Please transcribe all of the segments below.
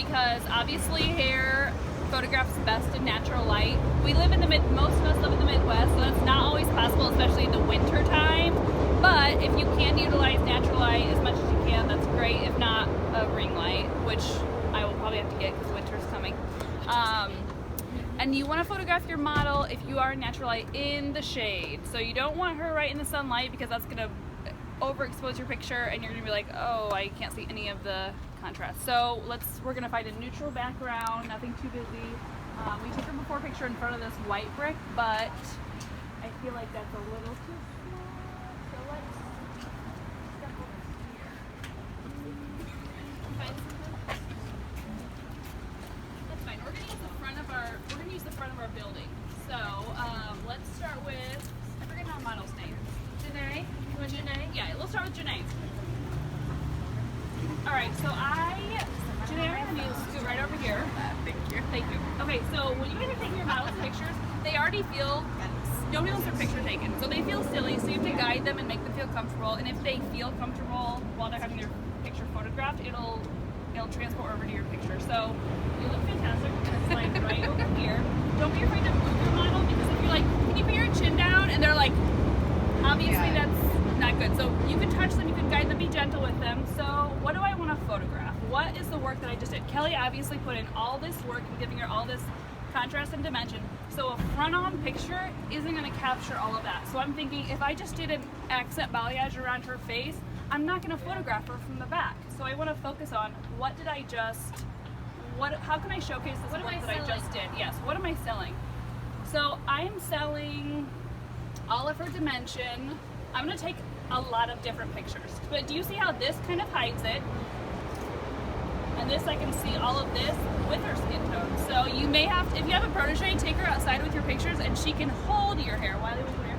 because obviously hair photographs best in natural light. We live in the most of us live in the Midwest, so that's not always possible, especially in the winter time. But if you can utilize natural light as much as you can, that's great. If not, a ring light, which I will probably have to get because winter's coming. And you want to photograph your model if you are in natural light in the shade. So you don't want her right in the sunlight because that's going to overexpose your picture and you're going to be like, oh, I can't see any of the contrast. So we're going to find a neutral background, nothing too busy. We took her before picture in front of this white brick, but I feel like that's a little too small. So let's step over here. Find something? That's fine. We're going to use the front of our building. So let's start with, I forget how model's name. Janae? You want Janae? Yeah, let's start with Janae. All right, so Janae, I'm going to have you scoot right over here. Thank you. Okay, so when you guys are taking your models' pictures, they already feel, nobody wants their picture taken, so they feel silly, so you have to guide them and make them feel comfortable, and if they feel comfortable while they're having their picture photographed, it'll transport over to your picture. So you look fantastic. We're going to slide right over here. Don't be afraid to move your model, because if you're like, can you put your chin down? And they're like, obviously that's not good. So you can touch them, you can guide them, be gentle with them. So what do I want to photograph? What is the work that I just did? Kelly obviously put in all this work and giving her all this contrast and dimension. So a front-on picture isn't going to capture all of that. So I'm thinking if I just did an accent balayage around her face, I'm not going to photograph her from the back. So I want to focus on how can I showcase this work that I just did? Yes, what am I selling? So I'm selling all of her dimension. I'm going to take a lot of different pictures. But do you see how this kind of hides it? And this, I can see all of this with her skin tone. So you may have to, if you have a protege, take her outside with your pictures and she can hold your hair. Wiley, with your hair.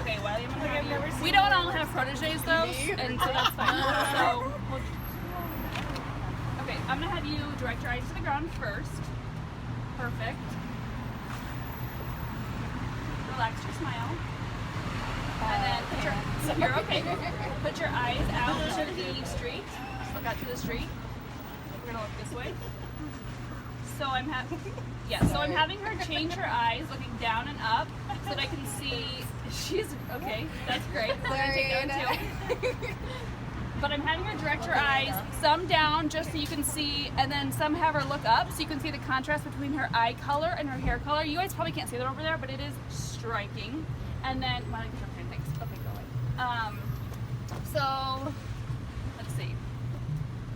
Okay, Wiley, I'm going to have you. We don't all have proteges though, and so that's fine. So, okay, I'm going to have you direct your eyes to the ground first. Perfect. Relax your smile. And then you're okay. Put your eyes out to the street. Just look out to the street. We're gonna look this way. So I'm having her change her eyes, looking down and up, so that I can see. She's okay. That's great. We're gonna take that one too. But I'm having her direct her eyes, some down just so you can see, and then some have her look up so you can see the contrast between her eye color and her hair color. You guys probably can't see that over there, but it is striking. And then, okay, thanks. Okay, go away. So, let's see.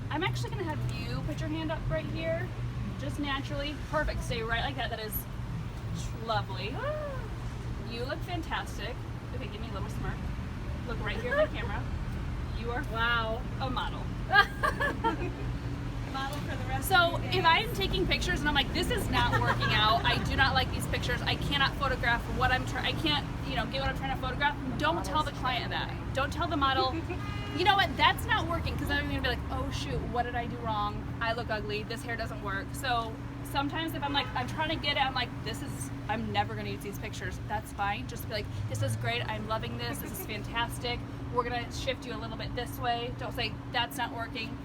I'm actually going to have you put your hand up right here, just naturally. Perfect. Stay right like that. That is lovely. You look fantastic. Okay, give me a little smirk. Look right here at the camera. You are a model. Model for the rest of the day. If I'm taking pictures and I'm like, this is not working out, I do not like these pictures, I cannot photograph what I'm trying, I can't, get what I'm trying to photograph, don't tell the client that. Don't tell the model, you know what, that's not working, because then I'm going to be like, oh shoot, what did I do wrong? I look ugly, this hair doesn't work. So sometimes if I'm like, I'm trying to get it, I'm like, I'm never going to use these pictures. That's fine. Just be like, this is great, I'm loving this is fantastic. We're going to shift you a little bit this way. Don't say, that's not working.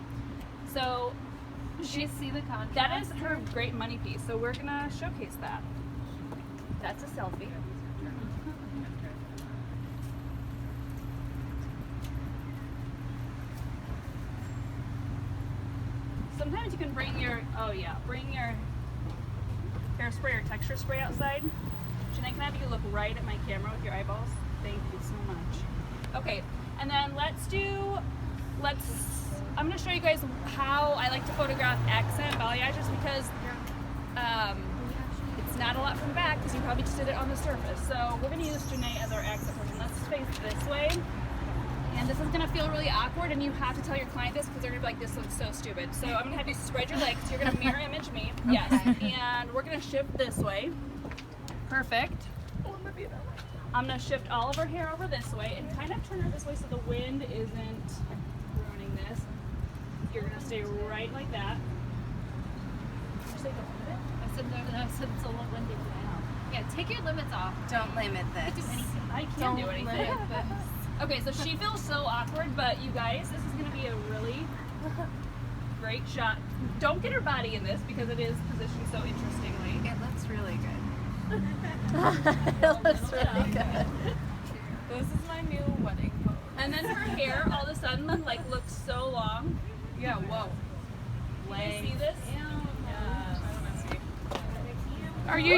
So she see the contrast. That is her great money piece. So we're gonna showcase that. That's a selfie. Sometimes you can bring your hairspray or texture spray outside. Janae, can I have you look right at my camera with your eyeballs? Thank you so much. Okay, and then I'm going to show you guys how I like to photograph accent balayages, because it's not a lot from the back, because you probably just did it on the surface. So we're going to use Janae as our accent person. Let's face this way. And this is going to feel really awkward, and you have to tell your client this, because they're going to be like, this looks so stupid. So I'm going to have you spread your legs. You're going to mirror image me. Okay. Yes. And we're going to shift this way. Perfect. I'm going to shift all of her hair over this way and kind of turn her this way so the wind isn't ruining this. You're going to stay right like that. Did you say don't limit? I said no, it's a little windy now. Yeah, take your limits off. Don't limit this. Do anything. I can't do anything. Okay, so she feels so awkward, but you guys, this is going to be a really great shot. Don't get her body in this because it is positioned so interestingly. It looks really good. It looks really good. This is my new wedding pose. And then her hair all of a sudden like looks so long. Yeah, whoa. Can you see this? Are you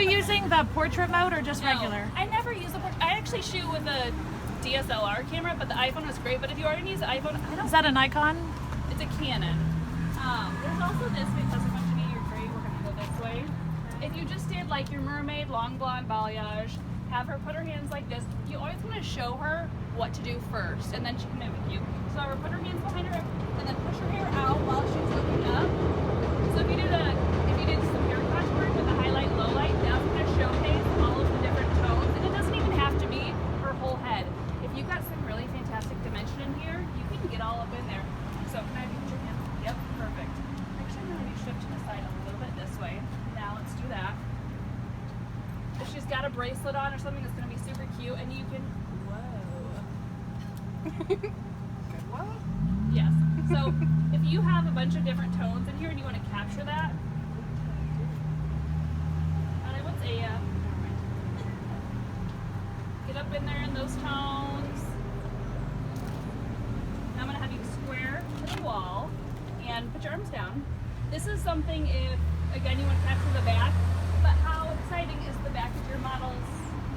using the portrait mode or just regular? I never use the portrait. I actually shoot with a DSLR camera, but the iPhone is great. But if you already use the iPhone, I don't. Is that a Nikon? It's a Canon. There's also this because a bunch of you, you're great. We're gonna go this way. If you just did like your mermaid long blonde balayage, have her put her hands like this. You always want to show her what to do first, and then she can mimic you. So have her put her hands behind her hip, and then push her hair out while she's looking up. So if you did some hair contouring with a highlight, low light, that's going to showcase all of the different tones, and it doesn't even have to be her whole head. If you've got some really fantastic dimension in here, you can get all up in there. So can I have you put your hand? Yep, perfect. Actually, I'm going to shift to the side a little bit this way. Now let's do that. If she's got a bracelet on or something, that's going to be super cute, and you can. Whoa. Yes. So if you have a bunch of different tones in here and you want to capture that, get up in there in those tones. Now I'm going to have you square to the wall and put your arms down. This is something if, again, you want to capture the back, but how exciting is the back of your model's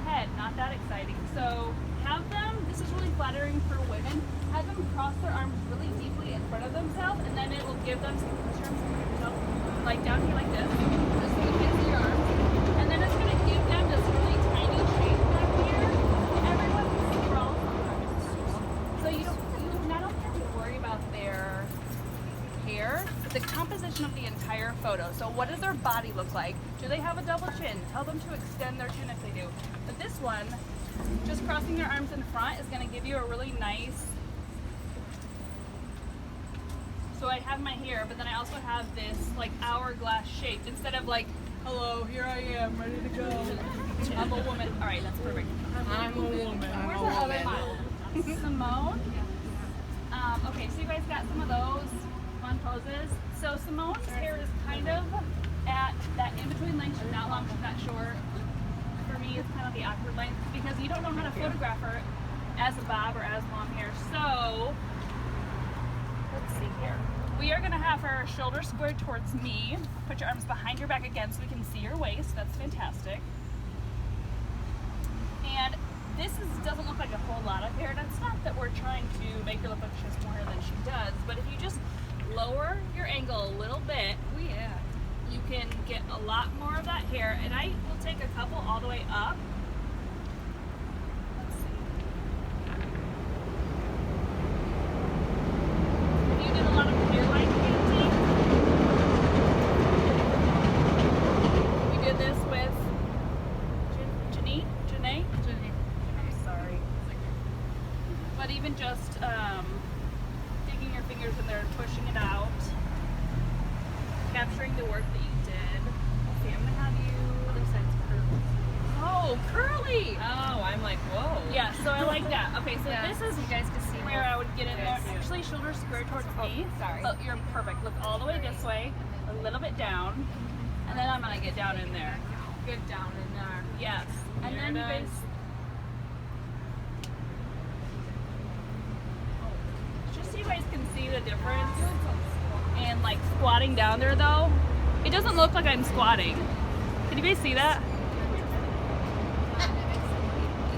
head? Not that exciting. So have them, this is really flattering for women, have them cross their arms really deeply in front of themselves, and then it will give them some push arms behind yourself, like down here like this, just so you can't see your arms. And then it's going to give them this really tiny shape back here. Everyone can see we're all so you not only have to worry about their hair, but the composition of the entire photo. So what does their body look like? Do they have a double chin? Tell them to extend their chin if they do. But this one, just crossing your arms in front is going to give you a really nice. So I have my hair, but then I also have this like hourglass shape instead of like, hello, here I am, ready to go. I'm a woman. All right, that's perfect. I'm a woman. Where's our other model? Simone. Okay, so you guys got some of those fun poses. So Simone's hair is kind of at that in-between length. She's not long, she's not short. For me, it's kind of the awkward length because you don't know how to photograph her as a bob or as long hair. So let's see here. We are going to have her shoulder squared towards me. Put your arms behind your back again so we can see your waist. That's fantastic. And this doesn't look like a whole lot of hair. And it's not that we're trying to make her look like she has more hair than she does. But if you just lower your angle a little bit, you can get a lot more of that hair. And I will take a couple all the way up. Let's see. If you did a lot of hairline painting, we did this with Janae? I'm sorry. But even just digging your fingers in there and pushing it out, capturing the work that you did. Okay, I'm gonna have you. Other side's curly. Oh, curly! Oh, I'm like, whoa. Yeah, so I like that. Okay, so Yeah, this is you guys can see where I would get in there. Yeah. Actually, shoulder square towards me. sorry. Oh, you're perfect. Look all the way this way, a little bit down, and then I'm gonna get down in there. Get down in there. Yes, and There then it you guys. is. Just so you guys can see the difference. And like squatting down there though, it doesn't look like I'm squatting. Can you guys see that?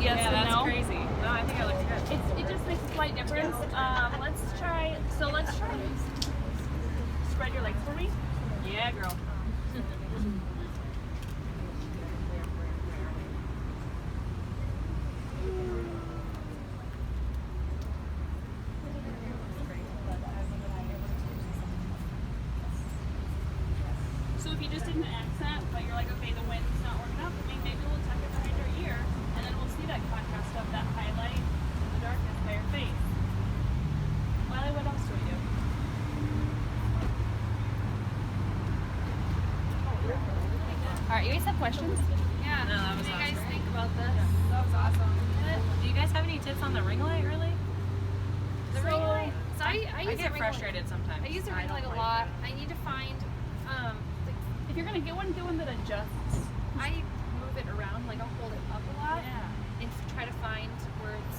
Yes Yeah, and that's no. crazy. No, I think it looks good. It just makes a slight difference. Let's try. Spread your legs for me. Yeah, girl. So if you just did an accent, but you're like, okay, the wind's not working out for me, maybe we'll tuck it behind your ear, and then we'll see that contrast of that highlight and the darkness by your face. Wiley, what else do we do? All right, you guys have questions? Yeah. No, that was What do you guys awesome. think about this? That was awesome. Do you guys have any tips on the ring light, really? The ring light. So I use get the ring frustrated sometimes. I use the I ring light don't a like lot. it. I need to find, If you're gonna get one that adjusts. I move it around, like I'll hold it up a lot and try to find where it's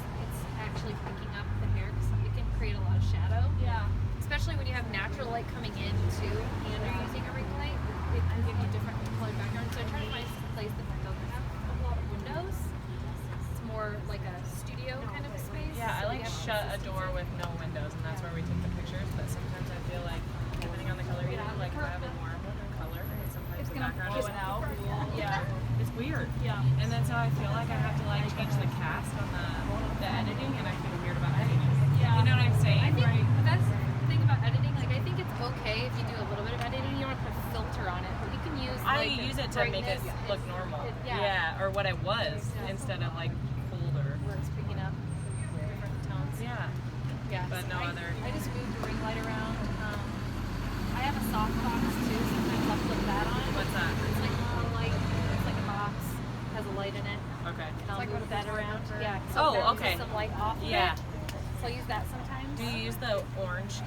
actually picking up the hair because it can create a lot of shadow. Yeah. Especially when you have natural light coming in too and you're using a ring light, it can give you different colored background. So I try to find some place that doesn't have a lot of windows. It's more like a studio kind of space. Yeah, I So we like have shut a consistency. door with no windows, and that's where we take the pictures. But sometimes I feel like, depending on the color you do, like if I have a warmer color, sometimes It's the gonna background blow is it out. yeah, it's weird. Yeah. And then so I feel like I have to like change the cast on the editing, and I feel weird about editing it. Yeah. You know what I'm saying? I think that's the thing about editing. Like I think it's okay if you do a little bit of editing. You don't have to put a filter on it, but you can use. I like, use it to make it brightness. look normal. Yeah. Or what I was instead of like colder. Where it's picking up different tones. Yeah. Yeah. But no other. I just moved the ring light around. I have a soft box too. Sometimes I'll flip that on. What's that? It's like a light. It's like a box. Has a light in it. Okay. And I'll move that around. Yeah. Oh, there okay. Some light off of Yeah. it. So I'll use that sometimes. Do you use the orange